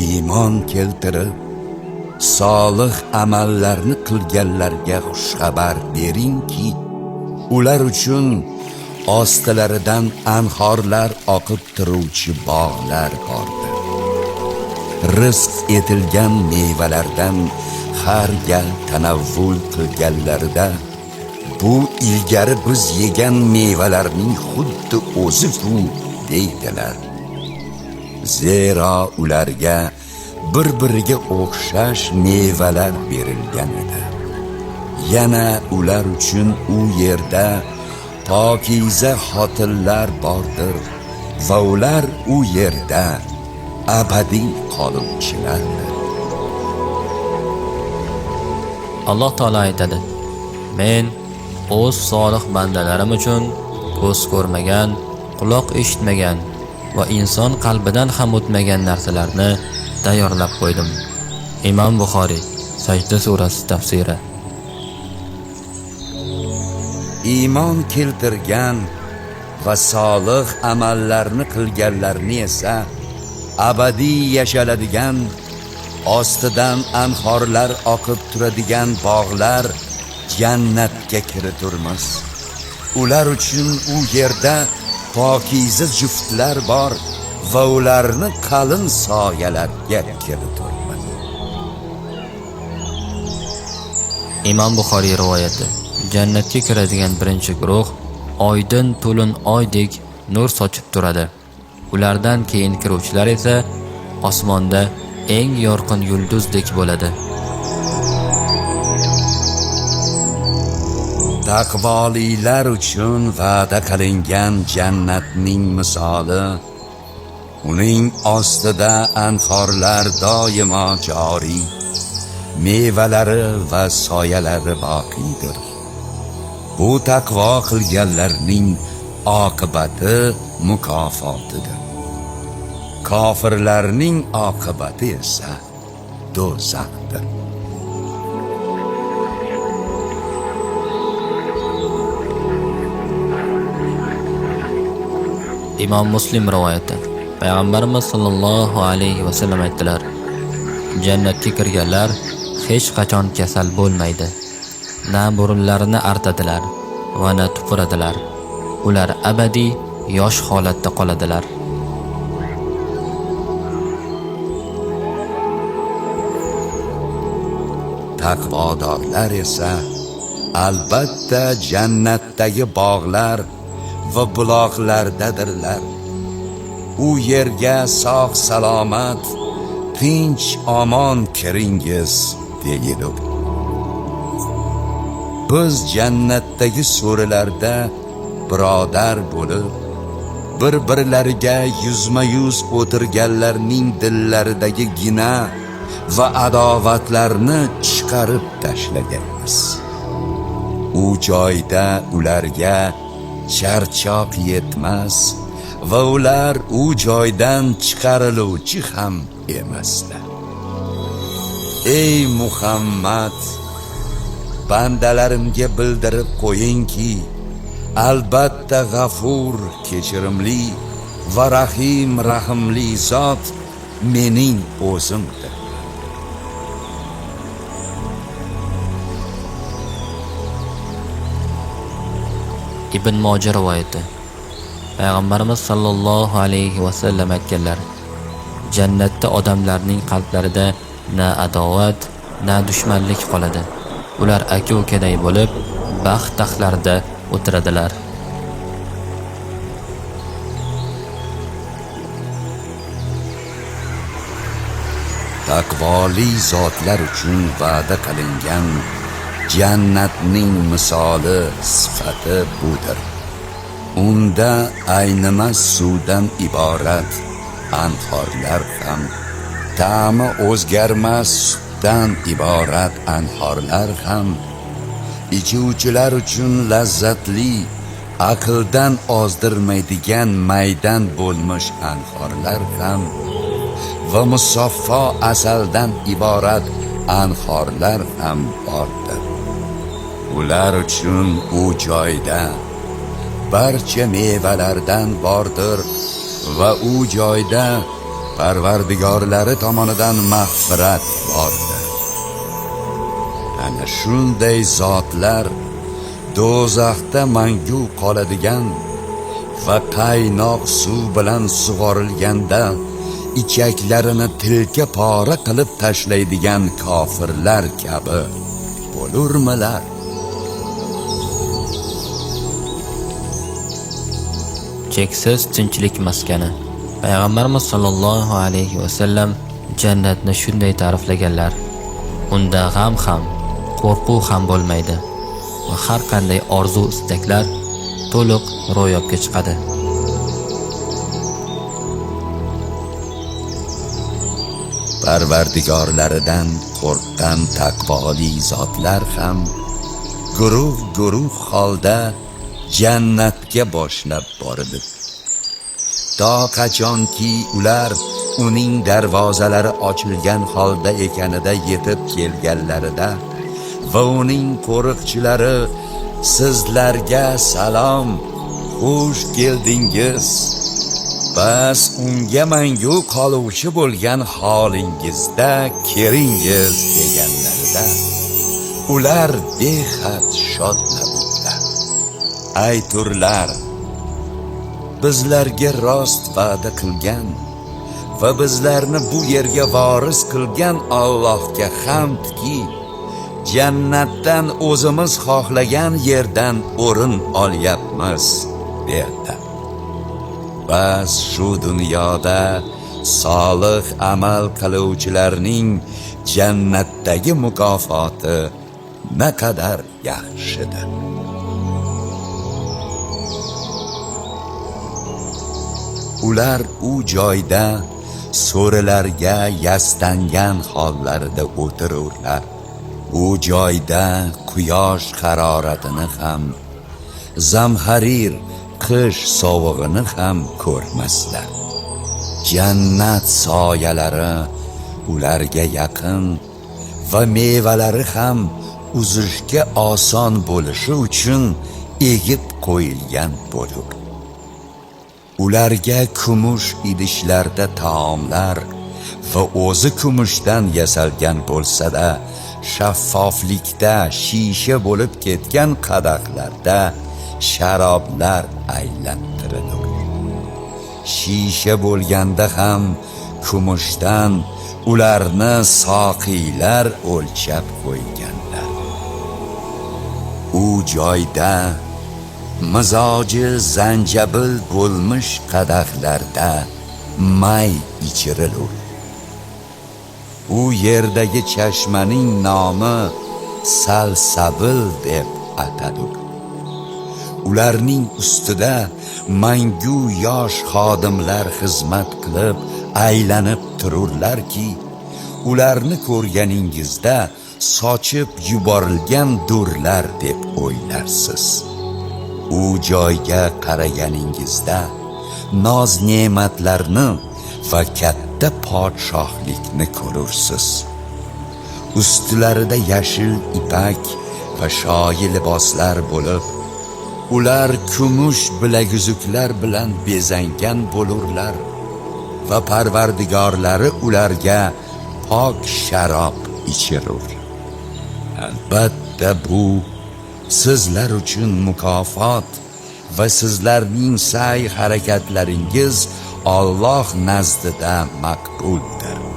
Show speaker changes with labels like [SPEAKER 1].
[SPEAKER 1] Iymon keltirib solih amallarni qilganlarga xushxabar beringki, ular uchun ostilaridan anhorlar oqib turuvchi bog'lar bordir. Rizq etilgan mevalardan har gal tanavvul qilganlarida bu ilgari biz yegan mevalarning xuddi o'zi-ku deydilar. Zero ularga bir-biriga o'xshash mevalar berilgan edi. Yana ular uchun u yerda pokiza xotinlar bordir va ular u yerda abadiy qoluvchilardir.
[SPEAKER 2] Alloh taolo aytadi: Men o'z solih bandalarim uchun ko'z ko'rmagan, quloq eshitmagan va inson qalbidan ham o'tmagan narsalarni tayyorlab qo'ydim. Imom Buxoriy, Sajda surasi tafsiri.
[SPEAKER 1] Iymon keltirgan va solih amallarni qilganlarni esa abadiy yashaladigan, ostidan anhorlar oqib turadigan bog'lar jannatga kiriturmiz. Ular uchun u yerda pokiza juftlar bor va ularni qalin soyalarga kiriturmiz.
[SPEAKER 2] Imom Buxoriy rivoyati. Jannatga kiradigan birinchi guruh oydin to'lin oydek nur sochib turadi. Ulardan keyin kiruvchilar esa osmonda eng yorqin yulduzdek bo'ladi.
[SPEAKER 1] Taqvolilar uchun va'da qilingan jannatning misoli, uning ostida anhorlar doimo joriy, mevalari va soyalari boqiydir. Bu taqvo qilganlarning oqibati mukofotidir. Kofirlarning oqibati esa do'zaxdir.
[SPEAKER 2] Imom Muslim rivoyati. Payg'ambarimiz sollallohu alayhi va sallam aytdilar: Jannatga kirganlar hech qachon kasal bo'lmaydi. Na burunlarini artadilar va na tupuradilar. Ular abadiy yosh holatda qoladilar.
[SPEAKER 1] Taqvodorlar esa albatta jannatdagi bog'lar va buloqlardadirlar. U yerga sog' salomat, tinch omon kiringiz deydi. Biz jannatdagi so'rilarda birodar bo'lib, bir-birlariga yuzma-yuz o'tirganlarning dillaridagi gina va adovatlarni chiqarib tashlaganmiz. U joyda ularga charchoq yetmas va ular u joydan chiqariluvchi ham emaslar. Ey Muhammad, bandalarimga bildirib qo'yingki, albatta g'afur, kechirimli va rahim, rahimli zot mening o'zimdir.
[SPEAKER 2] Ibn Moja rivoyati. Payg'ambarimiz sallallohu alayhi va sallam aytganlar: Jannatda odamlarning qalblarida na adovat, na dushmanlik qoladi. Ular aka-ukaday bo'lib, baxt taxtlarida o'tiradilar.
[SPEAKER 1] Taqvoli zotlar uchun va'da qilingan jannatning misoli, sifati budir. Unda aynimas suvdan iborat anhorlar ham, ta'mi o'zgarmas sutdan iborat anhorlar ham, ichuvchilar uchun lazzatli, aqldan ozdirmaydigan maydan bo'lmish anhorlar ham va musaffo asaldan iborat anhorlar ham bordir. Ular uchun u joyda barcha mevalardan bordir va u joyda Parvardigorlari tomonidan mag'firat bordir. Ana shunday zotlar do'zaxda mangu qoladigan va qaynoq suv bilan sug'orilganda ichaklarini tilka pora qilib tashlaydigan kofirlar kabi bo'lurmilar?
[SPEAKER 2] Cheksiz tinchlik maskani. Payg'ambarimiz sollallohu alayhi vasallam jannatni shunday ta'riflaganlar: unda g'am ham, qo'rquv ham bo'lmaydi va har qanday orzu-istaklar to'liq ro'yobga chiqadi.
[SPEAKER 1] Parvardigorlaridan qo'rqqan taqvoli zotlar ham guruh holda jannatga boshlab bordi. To qachonki ular uning darvozalari ochilgan holda ekanida yetib kelganlarida va uning qo'riqchilari sizlarga salom, xush keldingiz, bas unga mangu qoluvchi bo'lgan holingizda kiringiz deganlarida ular behad shodlandilar. Ayturlar, bizlarga rost va'da qilgan va bizlarni bu yerga voris qilgan Allohga hamdki, jannatdan o'zimiz xohlagan yerdan o'rin olyapmiz derdi. Bas shu dunyoda solih amal qiluvchilarning jannatdagi mukofoti naqadar yaxshidir. Ular u joyda so'rilarga yastangan hollarida o'tirurlar. U joyda quyosh haroratini ham, zamharir qish sovug'ini ham ko'rmaslar. Jannat soyalari ularga yaqin va mevalari ham uzishga oson bo'lishi uchun egib qo'yilgan bo'lur. Ularga kumush idishlarda taomlar va o'zi kumushdan yasalgan bo'lsa-da, shaffoflikda shisha bo'lib ketgan qadahlarda sharoblar aylantirilur. Shisha bo'lganda ham kumushdan ularni soqiylar o'lchab qo'yganlar. U joyda mizoji zanjabil bo'lmish qadahlarda may ichirilur. U yerdagi chashmaning nomi Salsabil deb atalur. Ularning ustida mangu yosh xodimlar xizmat qilib aylanib tururlarki, ularni ko'rganingizda sochib yuborilgan durlar deb o'ylarsiz. U joyga qaraganingizda noz ne'matlarni va katta podshohlikni ko'rursiz. Ustlarida yashil ipak va shoyi liboslar bo'lib, ular kumush bilaguzuklar bilan bezangan bo'lurlar va Parvardigorlari ularga pok sharob ichirur. Albatta bu sizlar uchun mukofot va sizlarning sa'y harakatlaringiz Alloh nazdida maqbuldir.